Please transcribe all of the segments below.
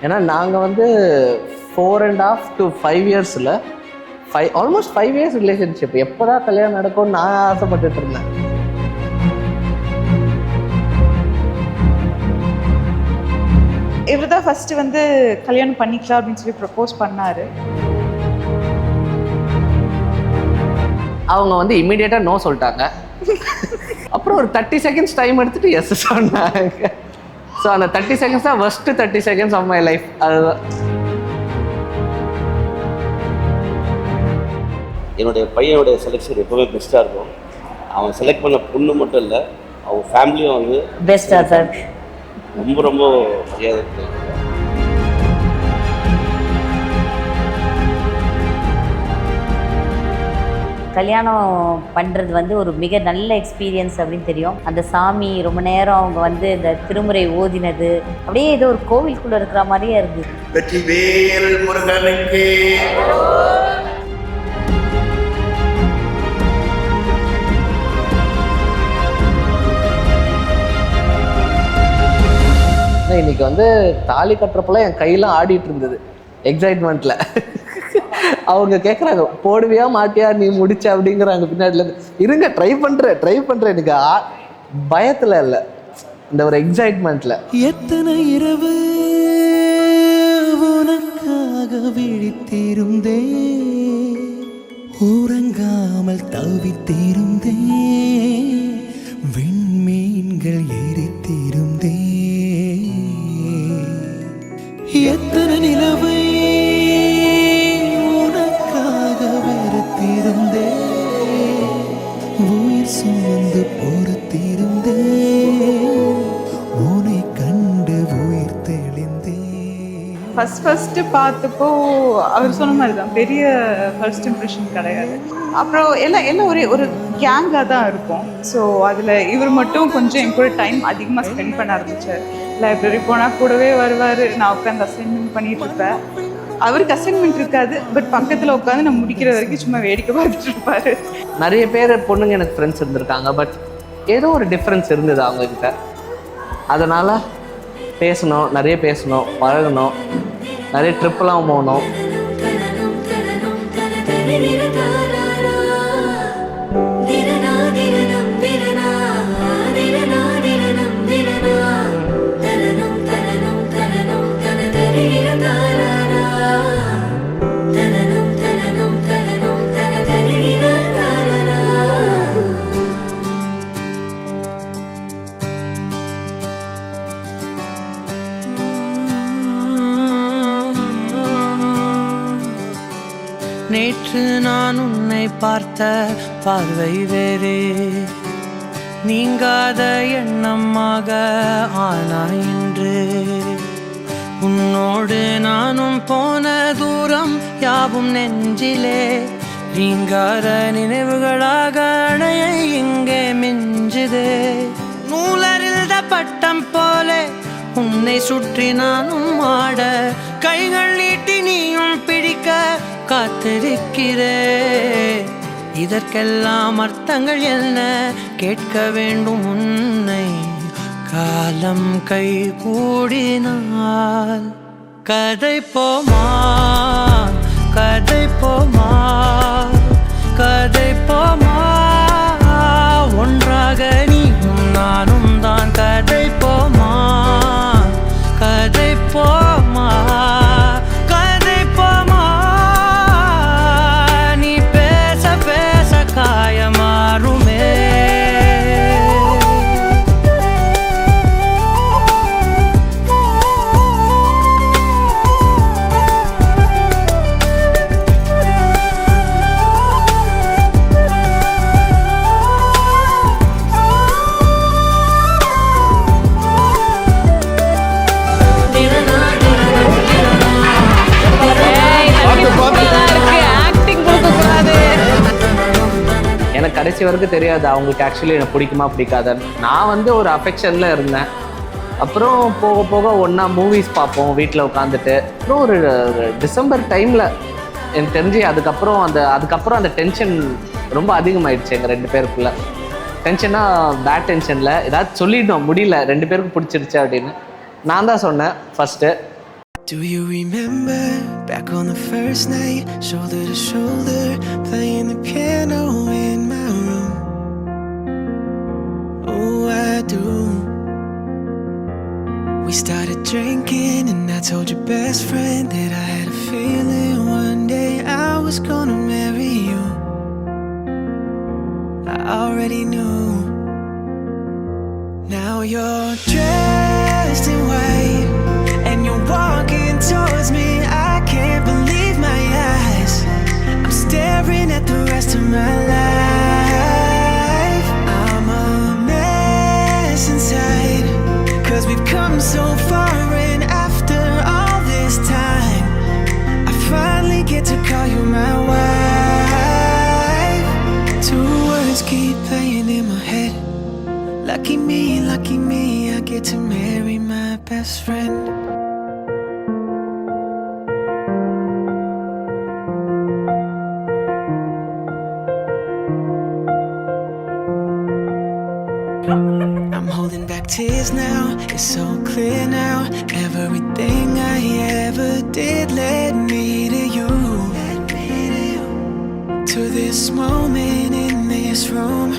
ஏன்னா நாங்கள் வந்து 4.5 to 5 yearsல ஆல்மோஸ்ட் 5 years ரிலேஷன்ஷிப். எப்போதான் கல்யாணம் நடக்கும்னு நான் ஆசைப்பட்டுட்டு இருந்தேன். இவர் தான் ஃபர்ஸ்ட் வந்து கல்யாணம் பண்ணிக்கலாம் அப்படின்னு சொல்லி ப்ரப்போஸ் பண்ணாரு. அவங்க வந்து இமீடியட்டாக நோ சொல்லிட்டாங்க. அப்புறம் ஒரு 30 seconds டைம் எடுத்துட்டு எஸ் சொன்னாங்க. ஸோ அந்த 30 seconds தான் first 30 seconds of my life. அதுதான் என்னுடைய பையனுடைய செலெக்ஷன் எப்போவுமே பெஸ்ட்டாக இருக்கும். அவன் செலக்ட் பண்ண பொண்ணு மட்டும் இல்லை, அவங்க ஃபேமிலியும் வந்து பெஸ்ட்டாக தான் ரொம்ப ரொம்ப மரியாதை இருக்குது. கல்யாணம் பண்ணுறது வந்து ஒரு மிக நல்ல எக்ஸ்பீரியன்ஸ் அப்படின்னு தெரியும். அந்த சாமி ரொம்ப நேரம் அவங்க வந்து இந்த திருமுறை ஓதினது அப்படியே ஏதோ ஒரு கோவிலுக்குள்ளே இருக்கிற மாதிரியே இருந்தது. வெற்றிவேல் முருகனுக்கு. இன்னைக்கு வந்து தாலி கட்டுறப்பெல்லாம் என் கையெல்லாம் ஆடிட்டு இருந்தது எக்ஸைட்மெண்ட்ல. அவங்க கேட்குறாங்க போடுவியா மாட்டியா நீ முடிச்ச அப்படிங்கிறாங்க பின்னாடில இருந்து. இருங்க ட்ரை பண்றேன் எனக்கு பயத்துல இல்லை, இந்த ஒரு எக்ஸைட்மெண்ட்ல. எத்தனை இரவு உனக்காக விழித்திருந்தே, உறங்காமல் தவித்திருந்தே, விண்மீன்கள் எரித்திருந்தே, எத்தனை நிலவை உனக்காக வெறுத்திருந்தே, உயிர் சுமந்து பொறுத்திருந்தே, உன்னை கண்டு உயிர் தெளிந்தே. ஃபர்ஸ்ட் பார்த்தப்போ அவர் சொன்ன மாதிரி தான், பெரிய ஃபர்ஸ்ட் இம்ப்ரெஷன் கிடையாது. அப்புறம் எல்லாம் ஒரு கேங்காக தான் இருக்கும். ஸோ அதில் இவர் மட்டும் கொஞ்சம் என் கூட டைம் அதிகமாக ஸ்பெண்ட் பண்ண ஆரம்பித்தார். லைப்ரரி போனால் கூடவே வருவார், நான் உட்காந்து அசைன்மெண்ட் பண்ணிட்டு இருப்பேன். அவருக்கு அசைன்மெண்ட் இருக்காது, பட் பக்கத்தில் உட்காந்து நான் முடிக்கிற வரைக்கும் சும்மா வேடிக்கை பார்த்துட்டு இருப்பாரு. நிறைய பேர் பொண்ணுங்க எனக்கு ஃப்ரெண்ட்ஸ் இருந்திருக்காங்க, பட் ஏதோ ஒரு டிஃப்ரென்ஸ் இருந்தது அவங்கக்கிட்ட. அதனால் நிறைய பேசணும், பழகணும், நிறைய ட்ரிப்பெல்லாம் போகணும். நேற்று நான் உன்னை பார்த்த பார்வை வேறே, நீங்காத எண்ணமாக ஆனாய் இன்று. உன்னோடு நானும் போன தூரம் யாவும் நெஞ்சிலே, நீங்காத நினைவுகளாக அணைய இங்கே மிஞ்சுதே. நூலறிந்த பட்டம் போலே உன்னை சுற்றி நானும் ஆட, கைகள் நீட்டி நீயும் பிடிக்க காத்திருக்கிறே. இதற்கெல்லாம் அர்த்தங்கள் என்ன கேட்க வேண்டும் உன்னை, காலம் கை கூடினால். கதை போமா கதை போமா கதை போமா, ஒன்றாக நீயும் நானும் தான். கதை போமா கதை போமா கதை போமா, நீ பேச பேச காயமாறுமே. எனக்கு கடைசி வரைக்கும் தெரியாது அவங்களுக்கு ஆக்சுவலி எனக்கு பிடிக்குமா பிடிக்காதுன்னு. நான் வந்து ஒரு அஃபெக்ஷனில் இருந்தேன். அப்புறம் போக போக ஒன்றா மூவிஸ் பார்ப்போம் வீட்டில் உட்காந்துட்டு. அப்புறம் ஒரு டிசம்பர் டைமில் எனக்கு தெரிஞ்சு அதுக்கப்புறம் அந்த டென்ஷன் ரொம்ப அதிகமாகிடுச்சு எங்கள் 2 பேருக்குள்ள. டென்ஷனாக பேட் டென்ஷனில் ஏதாவது சொல்லிட்டோம், முடியல 2 பேருக்கும் பிடிச்சிருச்சு அப்படின்னு. நான் தான் சொன்னேன் first, Do you remember back on the first night, shoulder to shoulder, playing the piano in my room? Oh, I do. We started drinking and I told your best friend that I had a feeling one day I was gonna marry you. I already knew. Now you're dressed in white and you're walking towards me. I can't believe my eyes. I'm staring at the rest of my life. I'm a mess inside, 'cause we've come so far, and after all this time I finally get to call you my wife. Two words keep playing in my head. Lucky me, I get to marry my best friend. I'm holding back tears now, it's so clear now. Everything I ever did led me to you. To this moment in this room.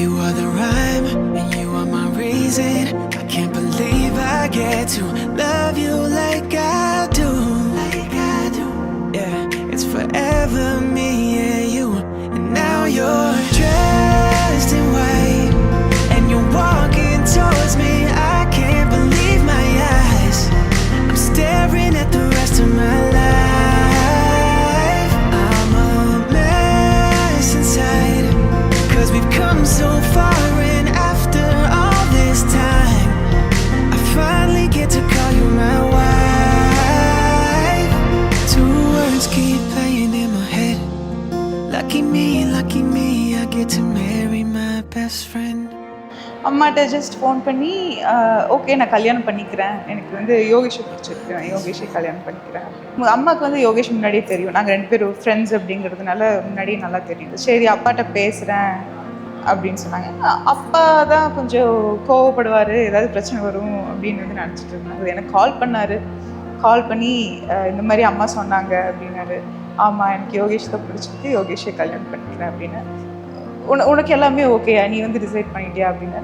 You are the rhyme and you are my reason. I can't believe I get to love you like I do. Yeah, it's forever me and you. And now you're dressed in white and you're walking towards me. I can't believe my eyes. I'm staring at the rest of my life. I'm a mess inside, 'cause we've come so far, and after all this time I finally get to call you my wife. Two words keep playing in my head. Lucky me, I get to marry my best friend. அம்மாட்ட just phone பண்ணி okay நான் கல்யாணம் பண்ணிக்கிறேன், எனக்கு வந்து யோகேஷை பிடிச்சிருக்கு, யோகேஷை கல்யாணம் பண்ணிக்கிறேன். அம்மாவுக்கு வந்து யோகேஷ் முன்னாடியே தெரியும், நாங்கள் 2 பேரும் ஃப்ரெண்ட்ஸ் அப்படிங்கிறதுனால முன்னாடியே நல்லா தெரியும். சரி அப்பாட்ட பேசுகிறேன் அப்படின்னு சொன்னாங்க. அப்பா தான் கொஞ்சம் கோவப்படுவார், ஏதாவது பிரச்சனை வரும் அப்படின்னு வந்து நினச்சிட்டு இருந்தாங்க. எனக்கு கால் பண்ணி இந்த மாதிரி அம்மா சொன்னாங்க அப்படின்னாரு. ஆமாம் எனக்கு யோகேஷ் தான் பிடிச்சிருக்கு, யோகேஷை கல்யாணம் பண்ணிக்கிறேன் அப்படின்னு. உனக்கு எல்லாமே ஓகேயா, நீ வந்து டிசைட் பண்ணிட்டியா அப்படின்னா.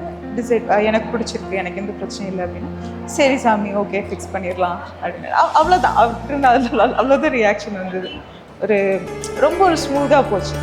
எனக்கு பிடிச்சிருக்கு, எனக்கு எந்த பிரச்சனையும் இல்லை அப்படின்னா. சரி சாமி ஓகே ஃபிக்ஸ் பண்ணிடலாம் அப்படின்னு. அவ்வளோதான் அவர்கிட்ட அவ்வளோதான் ரியாக்ஷன் வந்தது. ரொம்ப ஸ்மூத்தாக போச்சு.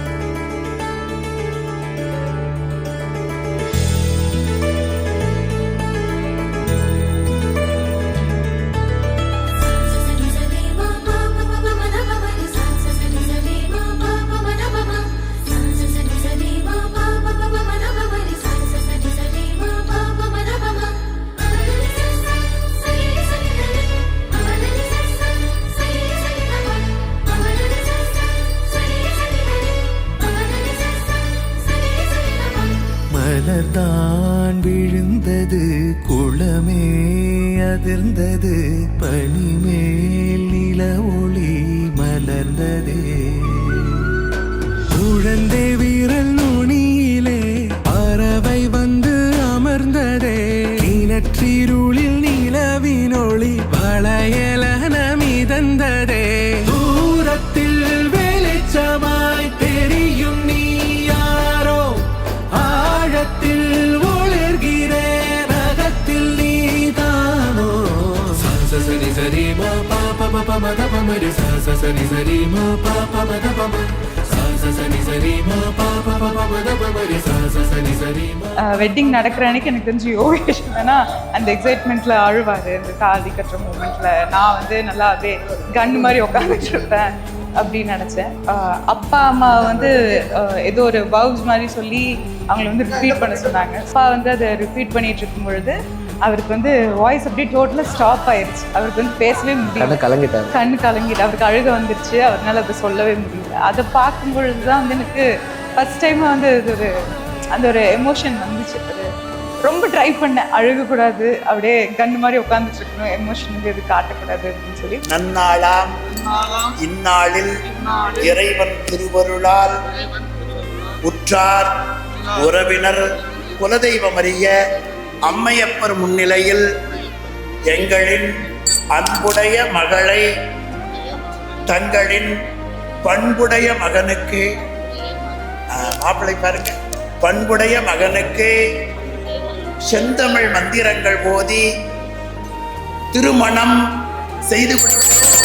மலர்தான் விழுந்தது, குளமே அதிர்ந்தது, பனிமேல் நில ஒளி மலர்ந்ததே. குழந்தை வீரல் நுனியிலே பறவை வந்து அமர்ந்ததே. கிணற்றிருளில் நிலவினொளி வளையலன மிதந்ததே. தூரத்தில் வெளிச்சமாய் தெரியும் நீ யாரோ, ஆழத்தில் ஒளிர்கிறேன் அகத்தில் நீதானோ. சரி சரி மா பாப மப மத பமரி சரி சரி மா பாப மத பம சரி சரி மா பாப மப மத பமரி சரி சரி. வெட்டிங் நடக்கிற அன்னைக்கு எனக்கு தெரிஞ்சு யோகேஷ் வேணா அந்த எக்ஸைட்மெண்ட்டில் அழுவார். இந்த தாலி கட்டுற மூமெண்ட்டில் நான் வந்து நல்லா அப்படியே கன்று மாதிரி உட்காந்துட்டு இருப்பேன் அப்படின்னு நினச்சேன். அப்பா அம்மா வந்து ஏதோ ஒரு வவுஸ் மாதிரி சொல்லி அவங்கள வந்து ரிப்பீட் பண்ண சொன்னாங்க. அப்பா வந்து அதை ரிப்பீட் பண்ணிட்டு இருக்கும் பொழுது அவருக்கு வந்து வாய்ஸ் அப்படியே டோட்டலாக ஸ்டாப் ஆயிடுச்சு. அவருக்கு வந்து பேசவே முடியல, கண்ணு கலங்கிட்டு அவருக்கு அழுக வந்துருச்சு. அவரால் அதை சொல்லவே முடியல. அதை பார்க்கும் பொழுது தான் வந்து எனக்கு ஃபர்ஸ்ட் டைமாக வந்து அந்த ஒரு எமோஷன் வந்துச்சு. ரொம்ப ட்ரை பண்ணேன், அழுகக்கூடாது, அப்படியே கண்ணு மாதிரி உட்காந்துட்டு இருக்கணும், எமோஷன் வந்து எது காட்டக்கூடாது அப்படின்னு சொல்லி. நன்னாளாம் இந்நாளில் இறைவன் திருவருளால் உற்றார் உறவினர் குலதெய்வம் அறிய அம்மையப்பர் முன்னிலையில் எங்களின் அன்புடைய மகளை தங்களின் பண்புடைய மகனுக்கு, மாப்பிள்ளை பாருங்க, பண்புடைய மகனுக்கு செந்தமிழ் மந்திரங்கள் ஓதி திருமணம் செய்து கொடுக்கிறோம்.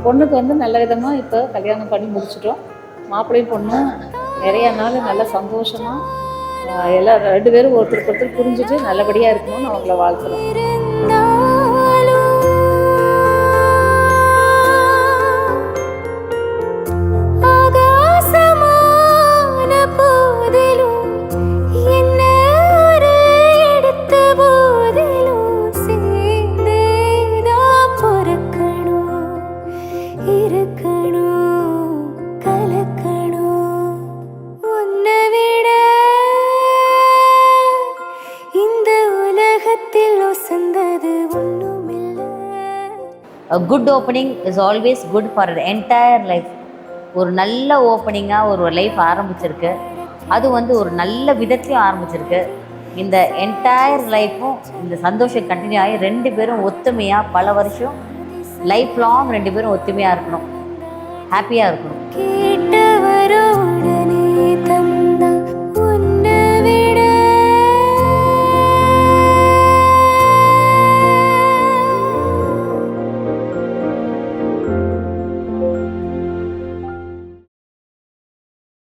பொண்ணுக்கு வந்து நல்ல விதமாக இப்போ கல்யாணம் பண்ணி முடிச்சிட்டோம். மாப்பிள்ளையும் பொண்ணும் நிறைய நாள் நல்ல சந்தோஷமாக எல்லாம் 2 பேரும் ஒருத்தருக்கு ஒருத்தர் புரிஞ்சுட்டு நல்லபடியாக இருக்கணும்னு அவங்கள வாழ்த்துறோம். A good opening is always good for an entire life. ஒரு நல்ல ஓப்பனிங்காக ஒரு லைஃப் ஆரம்பிச்சிருக்கு, அது வந்து ஒரு நல்ல விதத்துலையும் ஆரம்பிச்சிருக்கு. இந்த என்டையர் லைஃப்பும் இந்த சந்தோஷம் கண்டினியூ ஆகி 2 பேரும் ஒத்துமையாக பல வருஷம் லைஃப் லாங் 2 பேரும் ஒத்துமையாக இருக்கணும், ஹாப்பியாக இருக்கணும்.